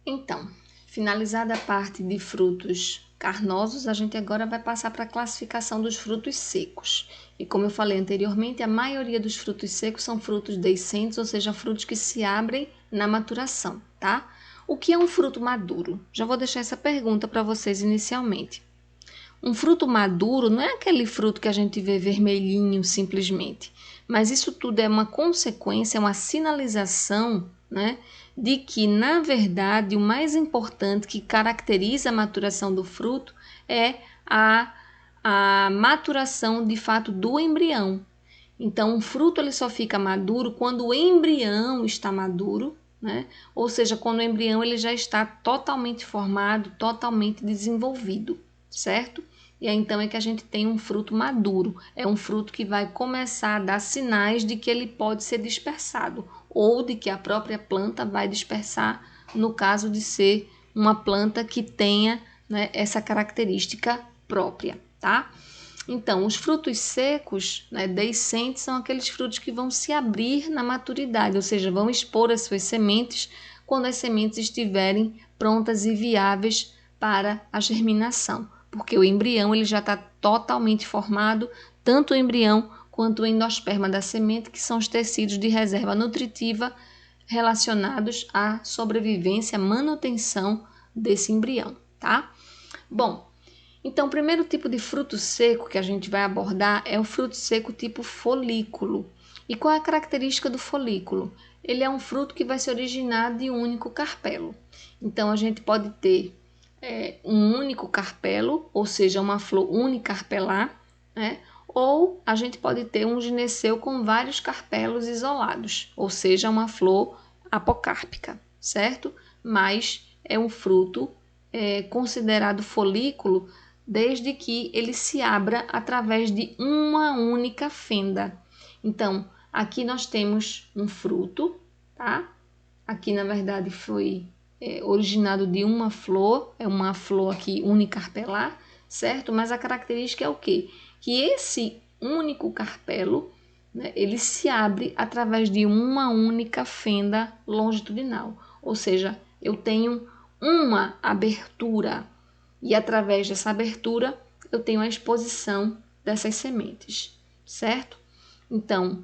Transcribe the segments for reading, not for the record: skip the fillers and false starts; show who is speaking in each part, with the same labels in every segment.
Speaker 1: Então, finalizada a parte de frutos carnosos, a gente agora vai passar para a classificação dos frutos secos. E como eu falei anteriormente, a maioria dos frutos secos são frutos deiscentes, ou seja, frutos que se abrem na maturação, tá? O que é um fruto maduro? Já vou deixar essa pergunta para vocês inicialmente. Um fruto maduro não é aquele fruto que a gente vê vermelhinho simplesmente, mas isso tudo é uma consequência, é uma sinalização, né, de que, na verdade, o mais importante que caracteriza a maturação do fruto é a maturação de fato do embrião. Então, um fruto ele só fica maduro quando o embrião está maduro, né? Ou seja, quando o embrião ele já está totalmente formado, totalmente desenvolvido, certo? E aí então é que a gente tem um fruto maduro. É um fruto que vai começar a dar sinais de que ele pode ser dispersado ou de que a própria planta vai dispersar, no caso de ser uma planta que tenha, né, essa característica própria, tá? Então, os frutos secos, né, deiscentes, são aqueles frutos que vão se abrir na maturidade, ou seja, vão expor as suas sementes quando as sementes estiverem prontas e viáveis para a germinação, porque o embrião ele já está totalmente formado, tanto o embrião quanto o endosperma da semente, que são os tecidos de reserva nutritiva relacionados à sobrevivência, manutenção desse embrião, tá? Bom, então, o primeiro tipo de fruto seco que a gente vai abordar é o fruto seco tipo folículo. E qual é a característica do folículo? Ele é um fruto que vai se originar de um único carpelo. Então, a gente pode ter um único carpelo, ou seja, uma flor unicarpelar, né? Ou a gente pode ter um gineceu com vários carpelos isolados, ou seja, uma flor apocárpica, certo? Mas é um fruto considerado folículo desde que ele se abra através de uma única fenda. Então, aqui nós temos um fruto, tá? Aqui, na verdade, foi originado de uma flor, é uma flor aqui unicarpelar, certo? Mas a característica é o quê? Que esse único carpelo, né, ele se abre através de uma única fenda longitudinal, ou seja, eu tenho uma abertura e através dessa abertura eu tenho a exposição dessas sementes, certo? Então,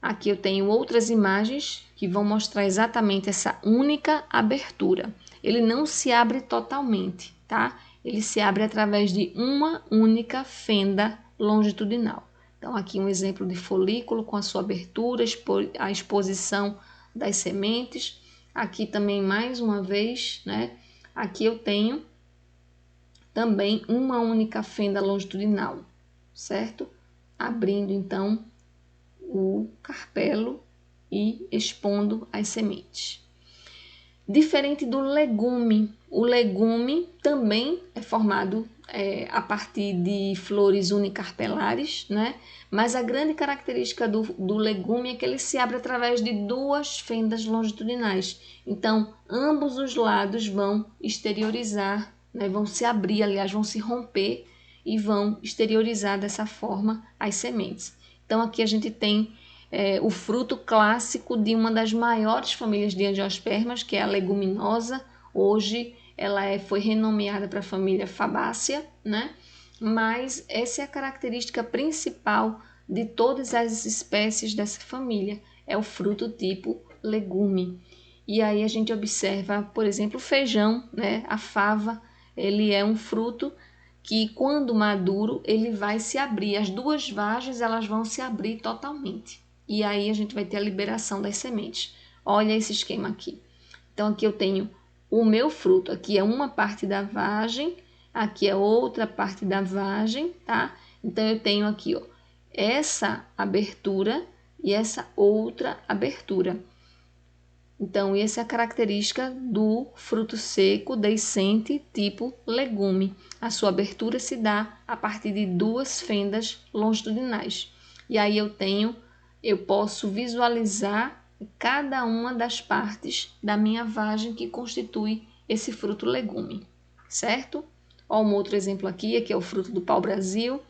Speaker 1: aqui eu tenho outras imagens que vão mostrar exatamente essa única abertura. Ele não se abre totalmente, tá? Ele se abre através de uma única fenda longitudinal. Então, aqui um exemplo de folículo com a sua abertura, a exposição das sementes. Aqui também, mais uma vez, né? Aqui eu tenho também uma única fenda longitudinal, certo? Abrindo, então, o carpelo e expondo as sementes. Diferente do legume, o legume também é formado a partir de flores unicarpelares, né? Mas a grande característica do legume é que ele se abre através de duas fendas longitudinais. Então, ambos os lados vão exteriorizar, né? Vão se abrir, aliás, vão se romper e vão exteriorizar dessa forma as sementes. Então, aqui a gente tem o fruto clássico de uma das maiores famílias de angiospermas, que é a leguminosa. Hoje ela foi renomeada para a família Fabaceae, né? Mas essa é a característica principal de todas as espécies dessa família, é o fruto tipo legume. E aí a gente observa, por exemplo, o feijão, né? A fava, ele é um fruto que quando maduro ele vai se abrir, as duas vagens elas vão se abrir totalmente. E aí a gente vai ter a liberação das sementes. Olha esse esquema aqui. Então aqui eu tenho o meu fruto, aqui é uma parte da vagem, aqui é outra parte da vagem, tá? Então eu tenho aqui, ó, essa abertura e essa outra abertura. Então, essa é a característica do fruto seco deiscente tipo legume. A sua abertura se dá a partir de duas fendas longitudinais. E aí eu posso visualizar cada uma das partes da minha vagem que constitui esse fruto legume, certo? Ó, um outro exemplo aqui é o fruto do pau-brasil.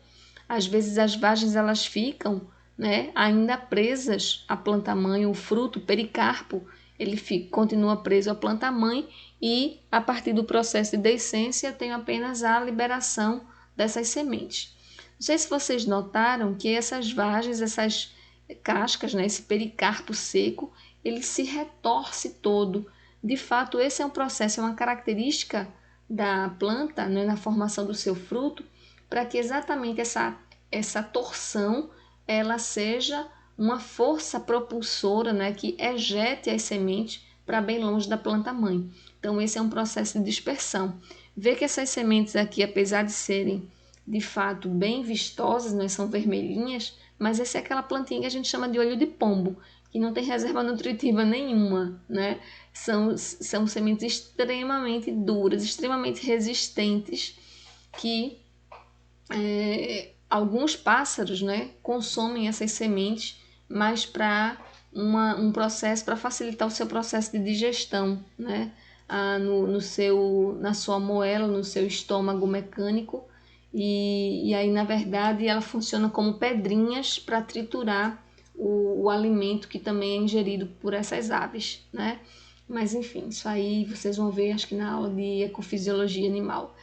Speaker 1: Às vezes as vagens elas ficam, né, ainda presas à planta-mãe, o fruto, o pericarpo, ele continua preso à planta-mãe e, a partir do processo de deiscência, eu tenho apenas a liberação dessas sementes. Não sei se vocês notaram que essas vagens, essas cascas, né, esse pericarpo seco, ele se retorce todo. De fato, esse é um processo, é uma característica da planta, né, na formação do seu fruto, para que exatamente essa torção ela seja uma força propulsora, né, que ejete as sementes para bem longe da planta-mãe. Então, esse é um processo de dispersão. Vê que essas sementes aqui, apesar de serem de fato bem vistosas, né, são vermelhinhas, mas essa é aquela plantinha que a gente chama de olho de pombo, que não tem reserva nutritiva nenhuma, né? São sementes extremamente duras, extremamente resistentes, que alguns pássaros, né, consomem essas sementes, mas para um processo, para facilitar o seu processo de digestão, né, na sua moela, no seu estômago mecânico, e aí, na verdade, ela funciona como pedrinhas para triturar o alimento que também é ingerido por essas aves, né? Mas enfim, isso aí vocês vão ver, acho que na aula de ecofisiologia animal.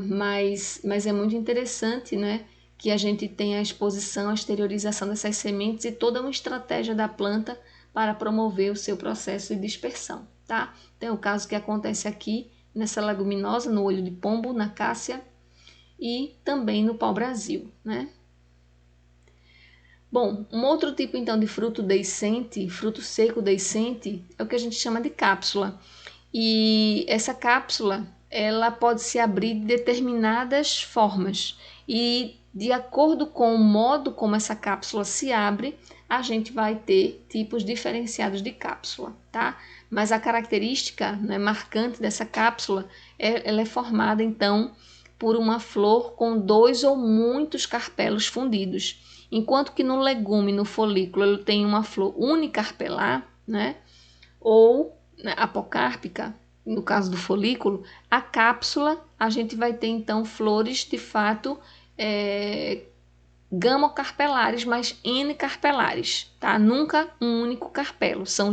Speaker 1: Mas é muito interessante, né, que a gente tenha a exposição, a exteriorização dessas sementes e toda uma estratégia da planta para promover o seu processo de dispersão, tá? Então, é o caso que acontece aqui nessa leguminosa, no olho de pombo, na cássia e também no pau-brasil, né? Bom, um outro tipo então de fruto deiscente, fruto seco deiscente, é o que a gente chama de cápsula. E essa cápsula, ela pode se abrir de determinadas formas. E de acordo com o modo como essa cápsula se abre, a gente vai ter tipos diferenciados de cápsula, tá? Mas a característica, né, marcante dessa cápsula, ela é formada então por uma flor com 2 ou muitos carpelos fundidos. Enquanto que no legume, no folículo, ele tem uma flor unicarpelar, né? Ou apocárpica, no caso do folículo, a cápsula, a gente vai ter então flores de fato gamocarpelares, mas N-carpelares, tá? Nunca um único carpelo, são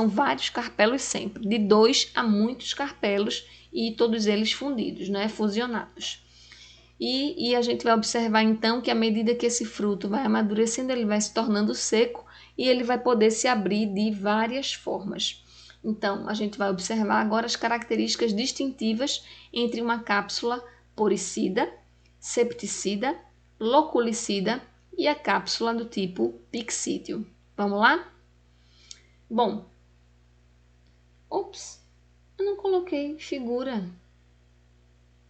Speaker 1: vários carpelos sempre, de 2 a muitos carpelos e todos eles fundidos, né? Fusionados. E a gente vai observar então que à medida que esse fruto vai amadurecendo, ele vai se tornando seco e ele vai poder se abrir de várias formas. Então, a gente vai observar agora as características distintivas entre uma cápsula poricida, septicida, loculicida e a cápsula do tipo pixídeo. Vamos lá? Bom, ops, eu não coloquei figura.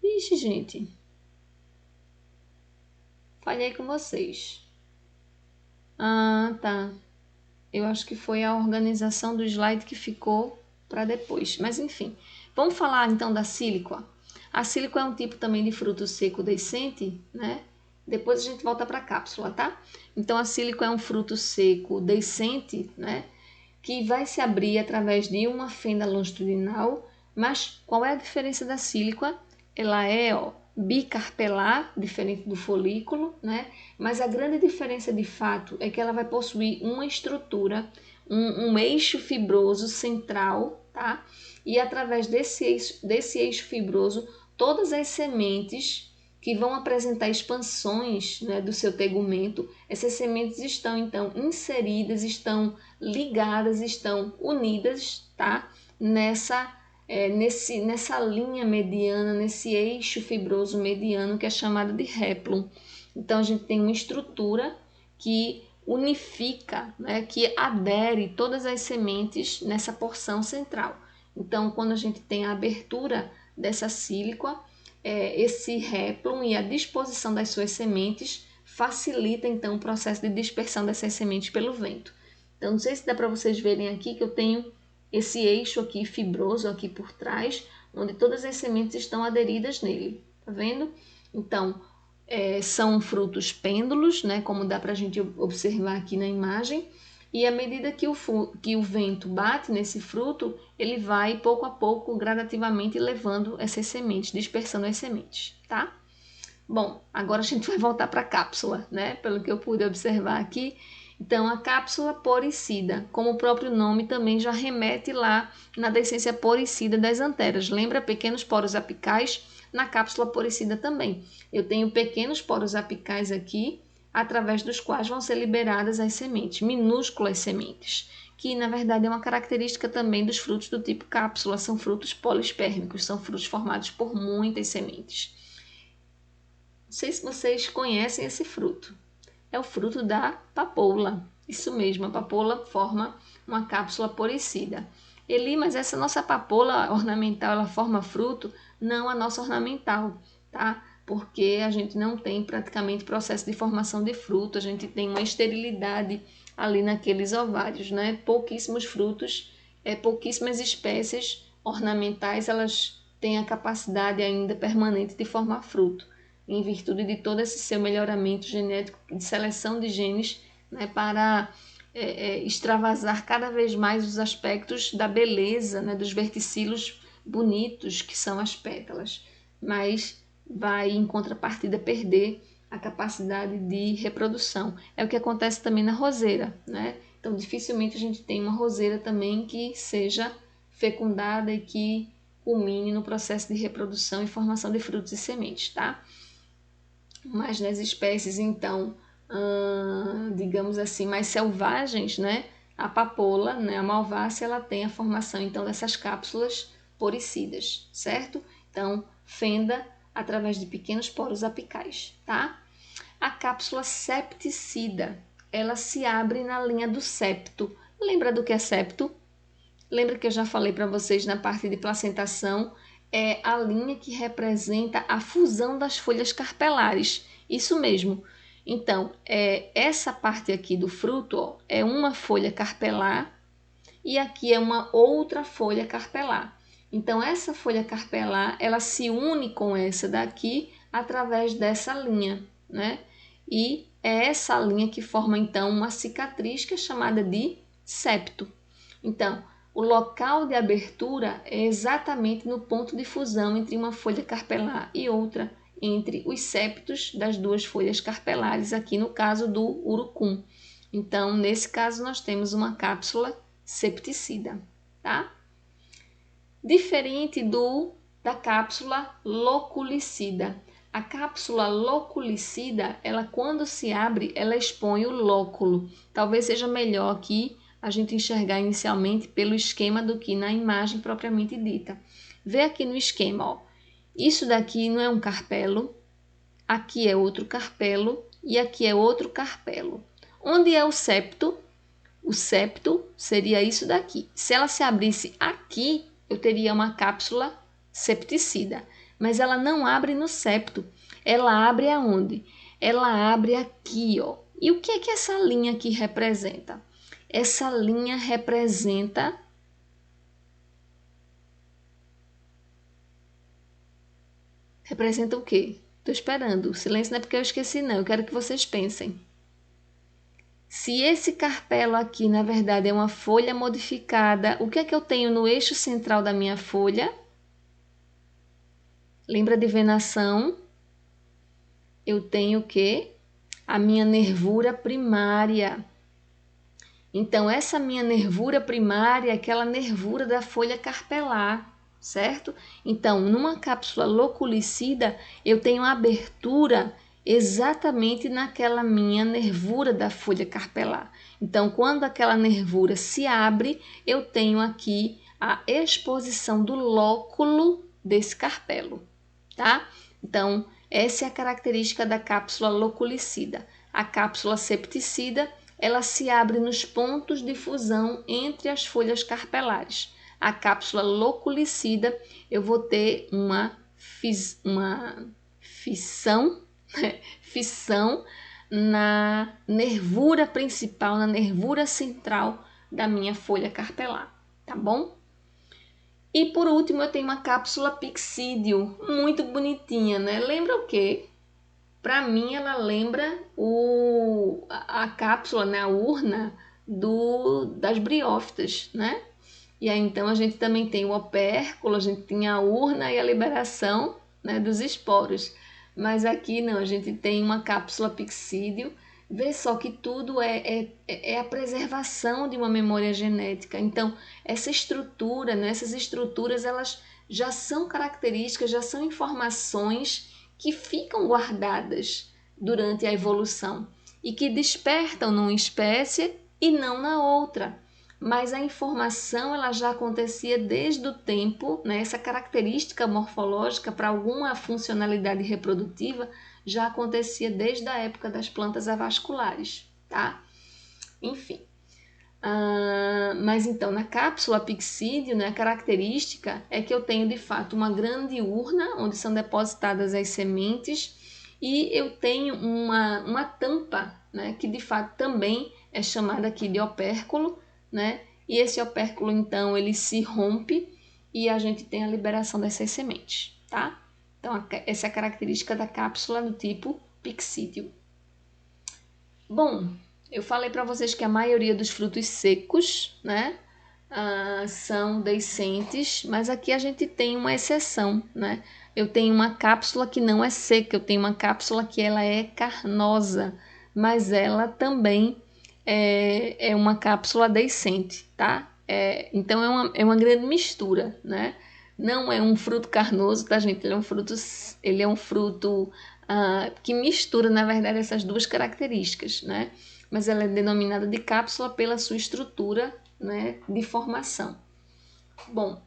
Speaker 1: Ixi, gente. Falhei com vocês. Ah, tá. Eu acho que foi a organização do slide que ficou para depois. Mas enfim, vamos falar então da síliqua. A síliqua é um tipo também de fruto seco deiscente, né? Depois a gente volta para a cápsula, tá? Então a síliqua é um fruto seco deiscente, né? Que vai se abrir através de uma fenda longitudinal. Mas qual é a diferença da síliqua? Ela é, bicarpelar, diferente do folículo, né? Mas a grande diferença de fato é que ela vai possuir uma estrutura, um eixo fibroso central, tá? E através desse eixo fibroso, todas as sementes que vão apresentar expansões, né, do seu tegumento, essas sementes estão então inseridas, estão ligadas, estão unidas, tá? Nessa linha mediana, nesse eixo fibroso mediano que é chamado de réplum. Então a gente tem uma estrutura que unifica, né, que adere todas as sementes nessa porção central. Então, quando a gente tem a abertura dessa síliqua, esse réplum e a disposição das suas sementes facilita então o processo de dispersão dessas sementes pelo vento. Então, não sei se dá para vocês verem aqui que eu tenho esse eixo aqui fibroso aqui por trás, onde todas as sementes estão aderidas nele, tá vendo? Então, são frutos pêndulos, né, como dá para a gente observar aqui na imagem, e à medida que o vento bate nesse fruto, ele vai pouco a pouco, gradativamente levando essas sementes, dispersando as sementes, tá? Bom, agora a gente vai voltar para a cápsula, né, pelo que eu pude observar aqui. Então, a cápsula poricida, como o próprio nome também já remete lá na decência poricida das anteras. Lembra pequenos poros apicais? Na cápsula poricida também. Eu tenho pequenos poros apicais aqui, através dos quais vão ser liberadas as sementes, minúsculas sementes, que na verdade é uma característica também dos frutos do tipo cápsula, são frutos poliespérmicos, são frutos formados por muitas sementes. Não sei se vocês conhecem esse fruto. É o fruto da papoula. Isso mesmo, a papoula forma uma cápsula poricida. Eli, mas essa nossa papoula ornamental, ela forma fruto? Não a nossa ornamental, tá? Porque a gente não tem praticamente processo de formação de fruto, a gente tem uma esterilidade ali naqueles ovários, né? Pouquíssimos frutos, pouquíssimas espécies ornamentais, elas têm a capacidade ainda permanente de formar fruto, em virtude de todo esse seu melhoramento genético de seleção de genes, né, para extravasar cada vez mais os aspectos da beleza, né, dos verticilos bonitos que são as pétalas, mas vai em contrapartida perder a capacidade de reprodução. É o que acontece também na roseira, né? Então dificilmente a gente tem uma roseira também que seja fecundada e que culmine no processo de reprodução e formação de frutos e sementes, tá? Mas nas espécies, então, digamos assim, mais selvagens, né? A papoula, né? A malvácea, ela tem a formação, então, dessas cápsulas poricidas, certo? Então, fenda através de pequenos poros apicais, tá? A cápsula septicida, ela se abre na linha do septo. Lembra do que é septo? Lembra que eu já falei para vocês na parte de placentação? É a linha que representa a fusão das folhas carpelares. Isso mesmo. Então, essa parte aqui do fruto, ó, é uma folha carpelar e aqui é uma outra folha carpelar. Então, essa folha carpelar, ela se une com essa daqui através dessa linha, né? E é essa linha que forma, então, uma cicatriz que é chamada de septo. Então, o local de abertura é exatamente no ponto de fusão entre uma folha carpelar e outra, entre os septos das duas folhas carpelares, aqui no caso do urucum. Então, nesse caso, nós temos uma cápsula septicida, tá? Diferente da cápsula loculicida. A cápsula loculicida, ela quando se abre, ela expõe o lóculo. Talvez seja melhor aqui a gente enxergar inicialmente pelo esquema do que na imagem propriamente dita. Vê aqui no esquema, ó. Isso daqui não é um carpelo, aqui é outro carpelo e aqui é outro carpelo. Onde é o septo? O septo seria isso daqui. Se ela se abrisse aqui, eu teria uma cápsula septicida, mas ela não abre no septo. Ela abre aonde? Ela abre aqui, ó. E o que é que essa linha aqui representa? Essa linha representa o quê? Estou esperando. O silêncio não é porque eu esqueci, não. Eu quero que vocês pensem. Se esse carpelo aqui, na verdade, é uma folha modificada, o que é que eu tenho no eixo central da minha folha? Lembra de venação? Eu tenho o quê? A minha nervura primária. Então, essa minha nervura primária é aquela nervura da folha carpelar, certo? Então, numa cápsula loculicida, eu tenho abertura exatamente naquela minha nervura da folha carpelar. Então, quando aquela nervura se abre, eu tenho aqui a exposição do lóculo desse carpelo, tá? Então, essa é a característica da cápsula loculicida. A cápsula septicida, ela se abre nos pontos de fusão entre as folhas carpelares. A cápsula loculicida, eu vou ter uma fissão na nervura principal, na nervura central da minha folha carpelar, tá bom? E por último, eu tenho uma cápsula pixídeo, muito bonitinha, né? Lembra o quê? Para mim, ela lembra a cápsula, né? A urna das briófitas, né? E aí, então, a gente também tem o opérculo, a gente tem a urna e a liberação, né, dos esporos. Mas aqui não, a gente tem uma cápsula pixídeo Vê só que tudo é a preservação de uma memória genética. Então, essa estrutura, né, essas estruturas, elas já são características, já são informações que ficam guardadas durante a evolução e que despertam numa espécie e não na outra. Mas a informação ela já acontecia desde o tempo, né? Essa característica morfológica para alguma funcionalidade reprodutiva já acontecia desde a época das plantas avasculares, tá? Enfim. Mas então, na cápsula pixídeo, né, a característica é que eu tenho de fato uma grande urna onde são depositadas as sementes e eu tenho uma tampa, né, que de fato também é chamada aqui de opérculo, né? E esse opérculo então ele se rompe e a gente tem a liberação dessas sementes, tá? Então essa é a característica da cápsula do tipo pixídeo. Bom, eu falei para vocês que a maioria dos frutos secos, né, são deiscentes, mas aqui a gente tem uma exceção, né? Eu tenho uma cápsula que não é seca, eu tenho uma cápsula que ela é carnosa, mas ela também é uma cápsula deiscente, tá? Então é uma grande mistura, né? Não é um fruto carnoso, tá, gente? Ele é um fruto que mistura, na verdade, essas duas características, né? Mas ela é denominada de cápsula pela sua estrutura, né, de formação. Bom,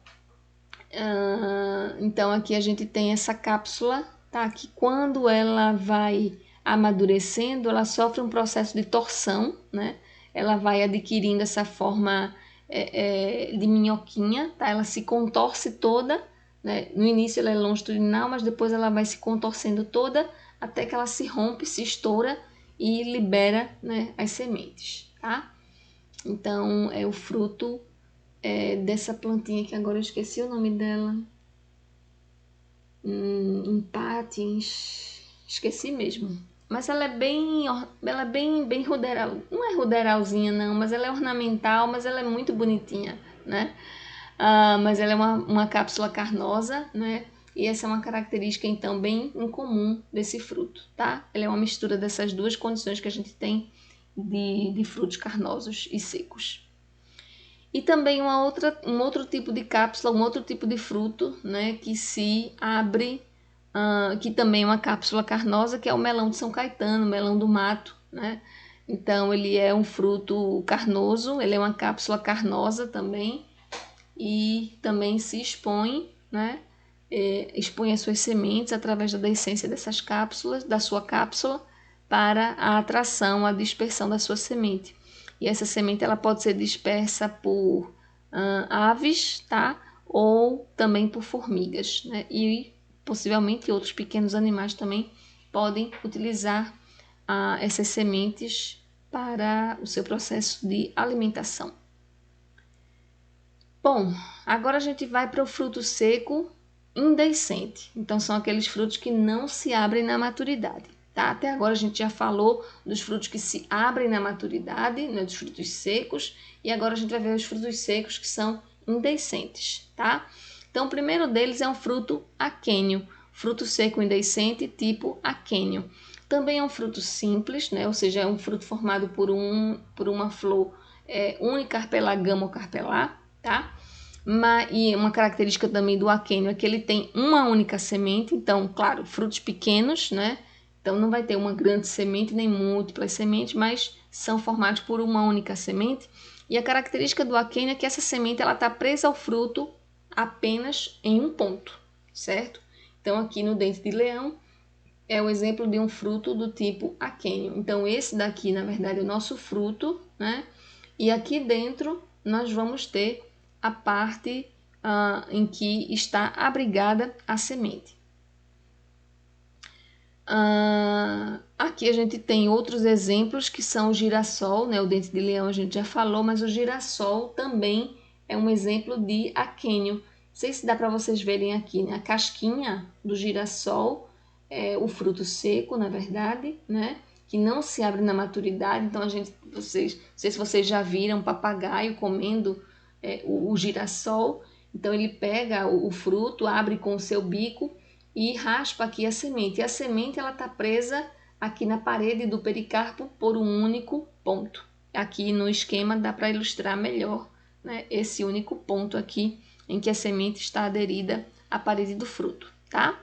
Speaker 1: então aqui a gente tem essa cápsula, tá? Que quando ela vai amadurecendo, ela sofre um processo de torção, né? Ela vai adquirindo essa forma de minhoquinha, tá? Ela se contorce toda, né? No início ela é longitudinal, mas depois ela vai se contorcendo toda até que ela se rompe, se estoura e libera, né, as sementes, tá? Então é o fruto dessa plantinha que agora eu esqueci o nome dela. Empatins, esqueci mesmo. Mas ela é bem ruderal. Não é ruderalzinha não, mas ela é ornamental, mas ela é muito bonitinha, né? Mas ela é uma cápsula carnosa, né? E essa é uma característica então bem incomum desse fruto, tá? Ela é uma mistura dessas duas condições que a gente tem de frutos carnosos e secos. E também um outro tipo de cápsula, um outro tipo de fruto, né, que se abre, que também é uma cápsula carnosa, que é o melão de São Caetano, melão do mato, né? Então ele é um fruto carnoso, ele é uma cápsula carnosa também e também se expõe, né? Expõe as suas sementes através da essência dessas cápsulas, da sua cápsula, para a atração, a dispersão da sua semente. E essa semente ela pode ser dispersa por aves, tá? Ou também por formigas, né? E possivelmente outros pequenos animais também podem utilizar essas sementes para o seu processo de alimentação. Bom, agora a gente vai para o fruto seco indeiscente. Então são aqueles frutos que não se abrem na maturidade. Tá? Até agora a gente já falou dos frutos que se abrem na maturidade, né, dos frutos secos, e agora a gente vai ver os frutos secos que são indeiscentes, tá? Então o primeiro deles é um fruto aquênio, fruto seco indeiscente tipo aquênio. Também é um fruto simples, né? Ou seja, é um fruto formado por uma flor unicarpelagama ou carpelar, tá? E uma característica também do aquênio é que ele tem uma única semente, então, claro, frutos pequenos, né? Então não vai ter uma grande semente nem múltiplas sementes, mas são formados por uma única semente. E a característica do aquênio é que essa semente ela está presa ao fruto apenas em um ponto, certo? Então aqui no dente de leão é o exemplo de um fruto do tipo aquênio. Então esse daqui, na verdade, é o nosso fruto, né? E aqui dentro nós vamos ter a parte em que está abrigada a semente. Aqui a gente tem outros exemplos que são o girassol, né? O dente de leão a gente já falou, mas o girassol também é um exemplo de aquênio. Não sei se dá para vocês verem aqui, né? A casquinha do girassol é o fruto seco, na verdade, né? Que não se abre na maturidade. Então não sei se vocês já viram um papagaio comendo o girassol. Então ele pega o fruto, abre com o seu bico e raspa aqui a semente. E a semente ela está presa aqui na parede do pericarpo por um único ponto. Aqui no esquema dá para ilustrar melhor, né, esse único ponto aqui em que a semente está aderida à parede do fruto, tá?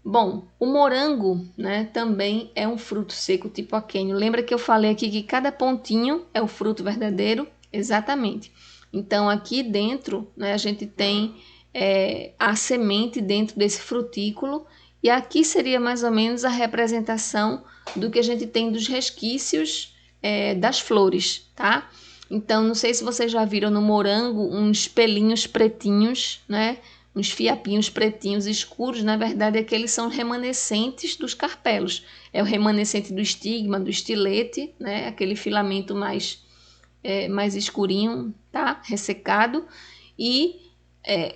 Speaker 1: Bom, o morango, né, também é um fruto seco tipo aquênio. Lembra que eu falei aqui que cada pontinho é o fruto verdadeiro? Exatamente. Então, aqui dentro, né, a gente tem a semente dentro desse frutículo, e aqui seria mais ou menos a representação do que a gente tem dos resquícios das flores, tá? Então, não sei se vocês já viram no morango uns pelinhos pretinhos, né? Uns fiapinhos pretinhos escuros, na verdade, aqueles são remanescentes dos carpelos. É o remanescente do estigma, do estilete, né? Aquele filamento mais escurinho, tá? Ressecado. E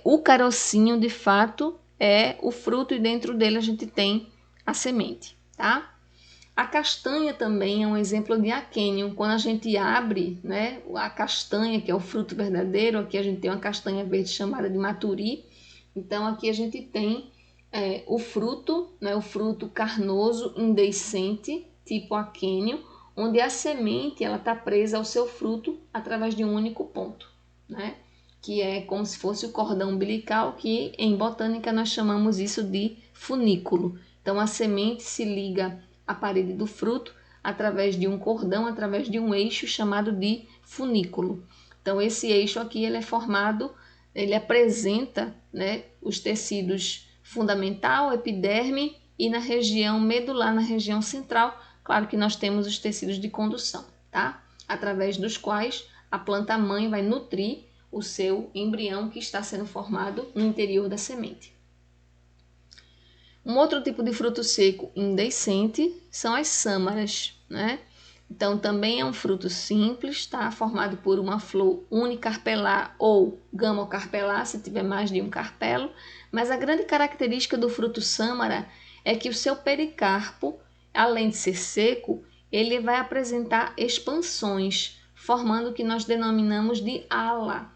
Speaker 1: o carocinho, de fato, é o fruto e dentro dele a gente tem a semente, tá? A castanha também é um exemplo de aquênio. Quando a gente abre, né, a castanha, que é o fruto verdadeiro, aqui a gente tem uma castanha verde chamada de maturi. Então, aqui a gente tem o fruto, né, o fruto carnoso indeiscente, tipo aquênio, onde a semente está presa ao seu fruto através de um único ponto, né, que é como se fosse o cordão umbilical, que em botânica nós chamamos isso de funículo. Então, a semente se liga à parede do fruto através de um cordão, através de um eixo chamado de funículo. Então, esse eixo aqui ele é formado, ele apresenta, né, os tecidos fundamental, epiderme, e na região medular, na região central, claro que nós temos os tecidos de condução, tá? Através dos quais a planta-mãe vai nutrir o seu embrião que está sendo formado no interior da semente. Um outro tipo de fruto seco indeiscente são as sâmaras, né? Então, também é um fruto simples, tá? Formado por uma flor unicarpelar ou gamocarpelar, se tiver mais de um carpelo. Mas a grande característica do fruto sâmara é que o seu pericarpo, além de ser seco, ele vai apresentar expansões, formando o que nós denominamos de ala.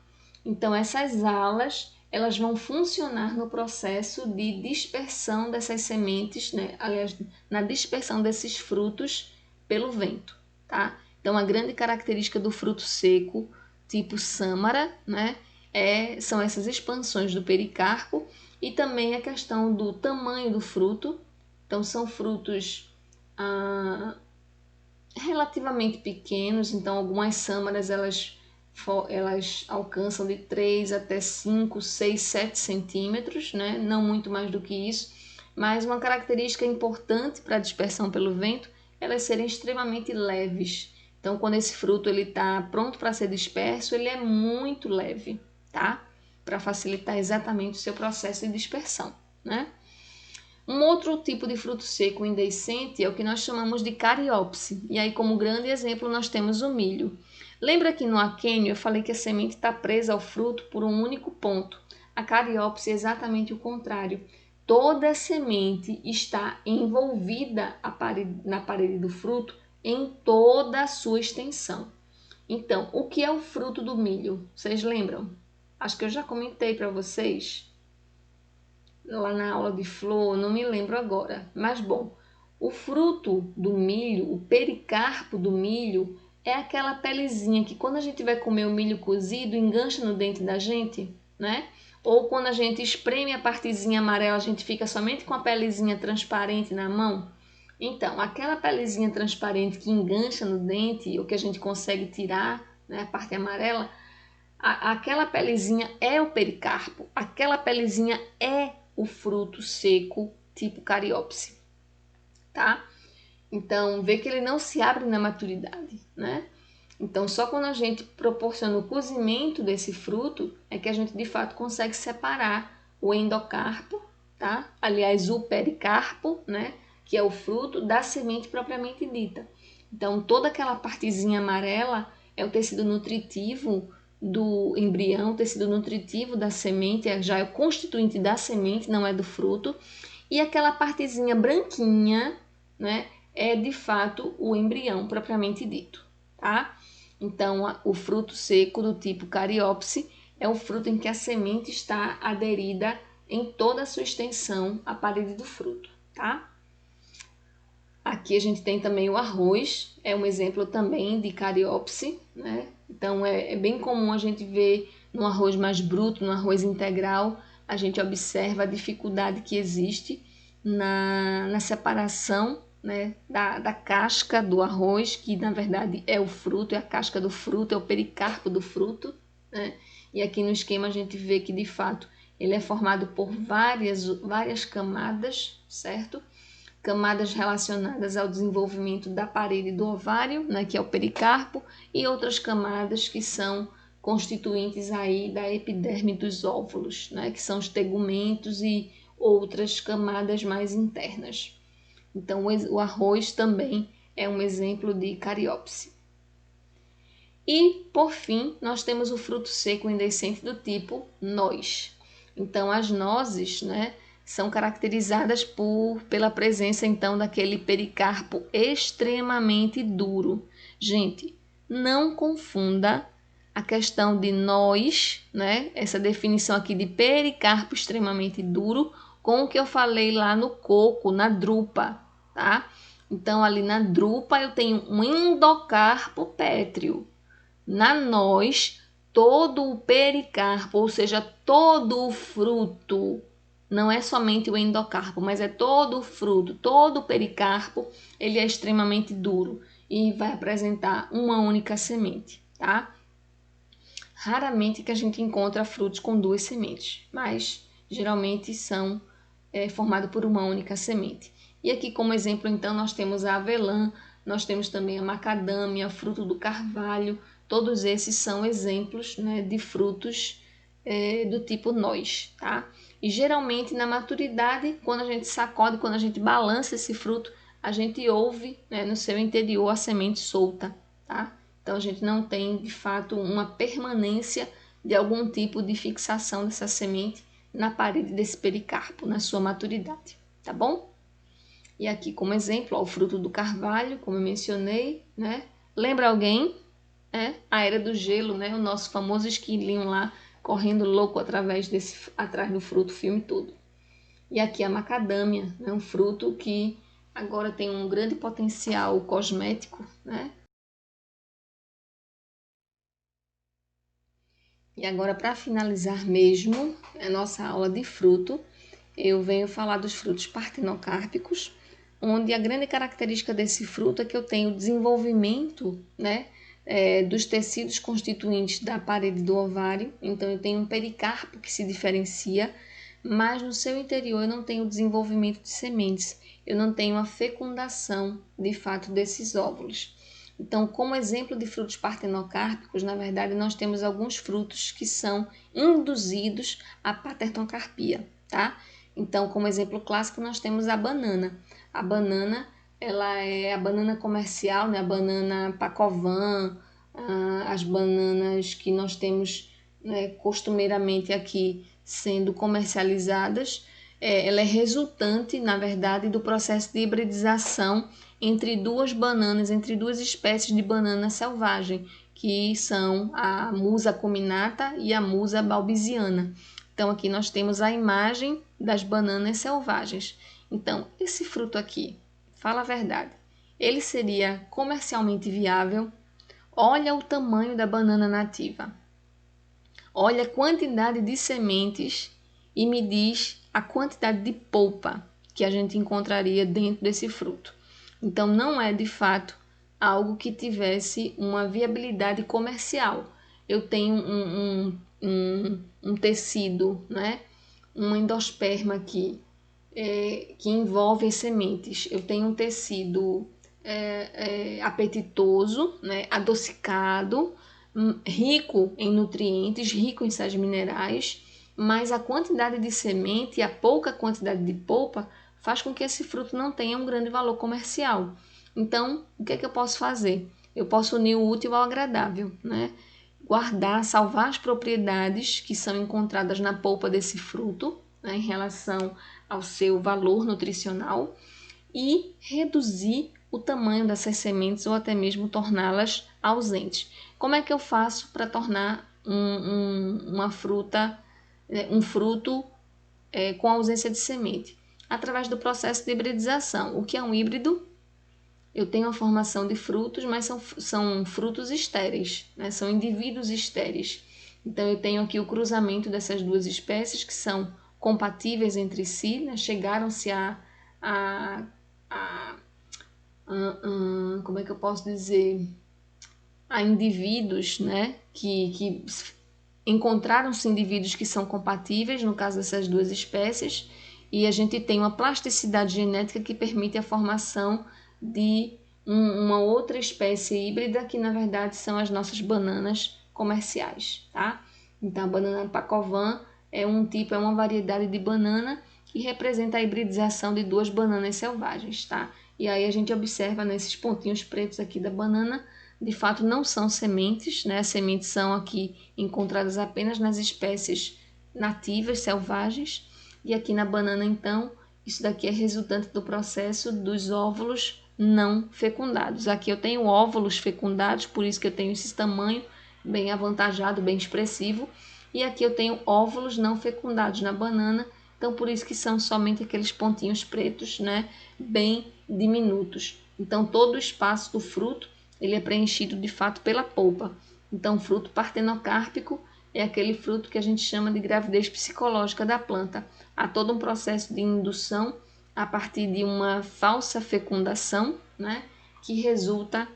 Speaker 1: Então, essas alas elas vão funcionar no processo de dispersão dessas sementes, né? Aliás, na dispersão desses frutos pelo vento, tá? Então, a grande característica do fruto seco, tipo sâmara, né? São essas expansões do pericarpo e também a questão do tamanho do fruto. Então, são frutos relativamente pequenos, então algumas sâmaras elas alcançam de 3 até 5, 6, 7 centímetros, né? Não muito mais do que isso, mas uma característica importante para a dispersão pelo vento é elas serem extremamente leves. Então, quando esse fruto está pronto para ser disperso, ele é muito leve, tá? Para facilitar exatamente o seu processo de dispersão, né? Um outro tipo de fruto seco indeiscente é o que nós chamamos de cariópse. E aí, como grande exemplo, nós temos o milho. Lembra que no aquênio eu falei que a semente está presa ao fruto por um único ponto? A cariópse é exatamente o contrário. Toda a semente está envolvida na parede do fruto em toda a sua extensão. Então, o que é o fruto do milho? Vocês lembram? Acho que eu já comentei para vocês lá na aula de flor, não me lembro agora. Mas, bom, o fruto do milho, o pericarpo do milho, é aquela pelezinha que quando a gente vai comer o milho cozido, engancha no dente da gente, né? Ou quando a gente espreme a partezinha amarela, a gente fica somente com a pelezinha transparente na mão. Então, aquela pelezinha transparente que engancha no dente, ou que a gente consegue tirar, né, a parte amarela, aquela pelezinha é o pericarpo, aquela pelezinha é o fruto seco tipo cariópse, tá? Então, vê que ele não se abre na maturidade, né? Então, só quando a gente proporciona o cozimento desse fruto é que a gente de fato consegue separar o endocarpo, tá? Aliás, o pericarpo, né? Que é o fruto da semente propriamente dita. Então, toda aquela partezinha amarela é o tecido nutritivo do embrião, o tecido nutritivo da semente, já é o constituinte da semente, não é do fruto. E aquela partezinha branquinha, né? É de fato o embrião propriamente dito, tá? Então, o fruto seco do tipo cariópse é o fruto em que a semente está aderida em toda a sua extensão à parede do fruto, tá? Aqui a gente tem também o arroz, é um exemplo também de cariópse, né? Então é bem comum a gente ver no arroz mais bruto, no arroz integral, a gente observa a dificuldade que existe na separação, né, da casca do arroz, que na verdade é o fruto, é a casca do fruto, é o pericarpo do fruto, né? E aqui no esquema a gente vê que de fato ele é formado por várias camadas, certo? Camadas relacionadas ao desenvolvimento da parede do ovário, né, que é o pericarpo, e outras camadas que são constituintes aí da epiderme dos óvulos, né, que são os tegumentos e outras camadas mais internas. Então, o arroz também é um exemplo de cariópse. E, por fim, nós temos o fruto seco indehiscente do tipo noz. Então, as nozes, né, são caracterizadas pela presença, então, daquele pericarpo extremamente duro. Gente, não confunda a questão de noz, né, essa definição aqui de pericarpo extremamente duro, com o que eu falei lá no coco, na drupa, tá? Então, ali na drupa eu tenho um endocarpo pétreo. Na noz, todo o pericarpo, ou seja, todo o fruto, não é somente o endocarpo, mas é todo o fruto, todo o pericarpo, ele é extremamente duro e vai apresentar uma única semente, tá? Raramente que a gente encontra frutos com duas sementes, mas geralmente são formados por uma única semente. E aqui como exemplo, então, nós temos a avelã, nós temos também a macadâmia, fruto do carvalho, todos esses são exemplos, né, de frutos do tipo noz, tá? E geralmente na maturidade, quando a gente sacode, quando a gente balança esse fruto, a gente ouve, né, no seu interior a semente solta, tá? Então a gente não tem de fato uma permanência de algum tipo de fixação dessa semente na parede desse pericarpo, na sua maturidade, tá bom? E aqui como exemplo, ó, o fruto do carvalho, como eu mencionei, né? Lembra alguém? A Era do Gelo, né? O nosso famoso esquilinho lá correndo louco atrás do fruto o filme todo. E aqui a macadâmia, né? Um fruto que agora tem um grande potencial cosmético, né? E agora, para finalizar mesmo a nossa aula de fruto, eu venho falar dos frutos partenocárpicos, onde a grande característica desse fruto é que eu tenho desenvolvimento, né, dos tecidos constituintes da parede do ovário. Então, eu tenho um pericarpo que se diferencia, mas no seu interior eu não tenho desenvolvimento de sementes, eu não tenho a fecundação, de fato, desses óvulos. Então, como exemplo de frutos partenocárpicos, na verdade, nós temos alguns frutos que são induzidos à paternocarpia, tá? Então, como exemplo clássico, nós temos a banana. A banana, ela é a banana comercial, né? A banana Pacovan, as bananas que nós temos, né, costumeiramente aqui sendo comercializadas, ela é resultante, na verdade, do processo de hibridização entre duas bananas, entre duas espécies de banana selvagem, que são a Musa cuminata e a Musa balbisiana. Então, aqui nós temos a imagem das bananas selvagens. Então, esse fruto aqui, fala a verdade, ele seria comercialmente viável? Olha o tamanho da banana nativa. Olha a quantidade de sementes e me diz a quantidade de polpa que a gente encontraria dentro desse fruto. Então, não é de fato algo que tivesse uma viabilidade comercial. Eu tenho um tecido, né? Um endosperma aqui, que envolve as sementes. Eu tenho um tecido apetitoso, né? Adocicado, rico em nutrientes, rico em sais minerais, mas a quantidade de semente e a pouca quantidade de polpa faz com que esse fruto não tenha um grande valor comercial. Então, o que é que eu posso fazer? Eu posso unir o útil ao agradável, né? Guardar, salvar as propriedades que são encontradas na polpa desse fruto, né, em relação ao seu valor nutricional, e reduzir o tamanho dessas sementes ou até mesmo torná-las ausentes. Como é que eu faço para tornar uma fruta, um fruto com ausência de semente? Através do processo de hibridização. O que é um híbrido? eu tenho a formação de frutos, mas são frutos estéreis, né? São indivíduos estéreis. Então, eu tenho aqui o cruzamento dessas duas espécies que são compatíveis entre si, né? Chegaram-se como é que eu posso dizer? A indivíduos, né? Que encontraram-se indivíduos que são compatíveis, no caso dessas duas espécies, e a gente tem uma plasticidade genética que permite a formação de uma outra espécie híbrida, que na verdade são as nossas bananas comerciais, tá? Então a banana Pacovan é uma variedade de banana que representa a hibridização de duas bananas selvagens, tá? E aí a gente observa nesses pontinhos pretos aqui da banana, de fato não são sementes, né? As sementes são aqui encontradas apenas nas espécies nativas, selvagens, e aqui na banana, então, isso daqui é resultante do processo dos óvulos não fecundados. Aqui eu tenho óvulos fecundados, por isso que eu tenho esse tamanho bem avantajado, bem expressivo, e aqui eu tenho óvulos não fecundados na banana, então por isso que são somente aqueles pontinhos pretos, né, bem diminutos. Então todo o espaço do fruto ele é preenchido de fato pela polpa. Então o fruto partenocárpico é aquele fruto que a gente chama de gravidez psicológica da planta. Há todo um processo de indução a partir de uma falsa fecundação, né, que resulta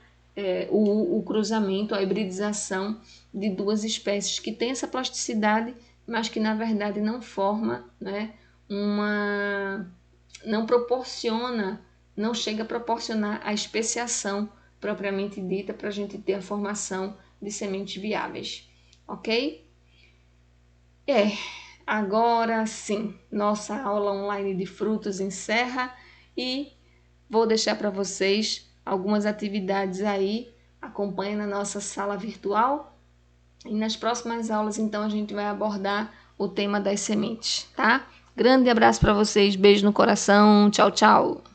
Speaker 1: o cruzamento, a hibridização de duas espécies que têm essa plasticidade, mas que na verdade não forma, né, não proporciona, não chega a proporcionar a especiação propriamente dita para a gente ter a formação de sementes viáveis, ok? Agora sim, nossa aula online de frutos encerra e vou deixar para vocês algumas atividades aí, acompanhe na nossa sala virtual e nas próximas aulas então a gente vai abordar o tema das sementes, tá? Grande abraço para vocês, beijo no coração, tchau, tchau!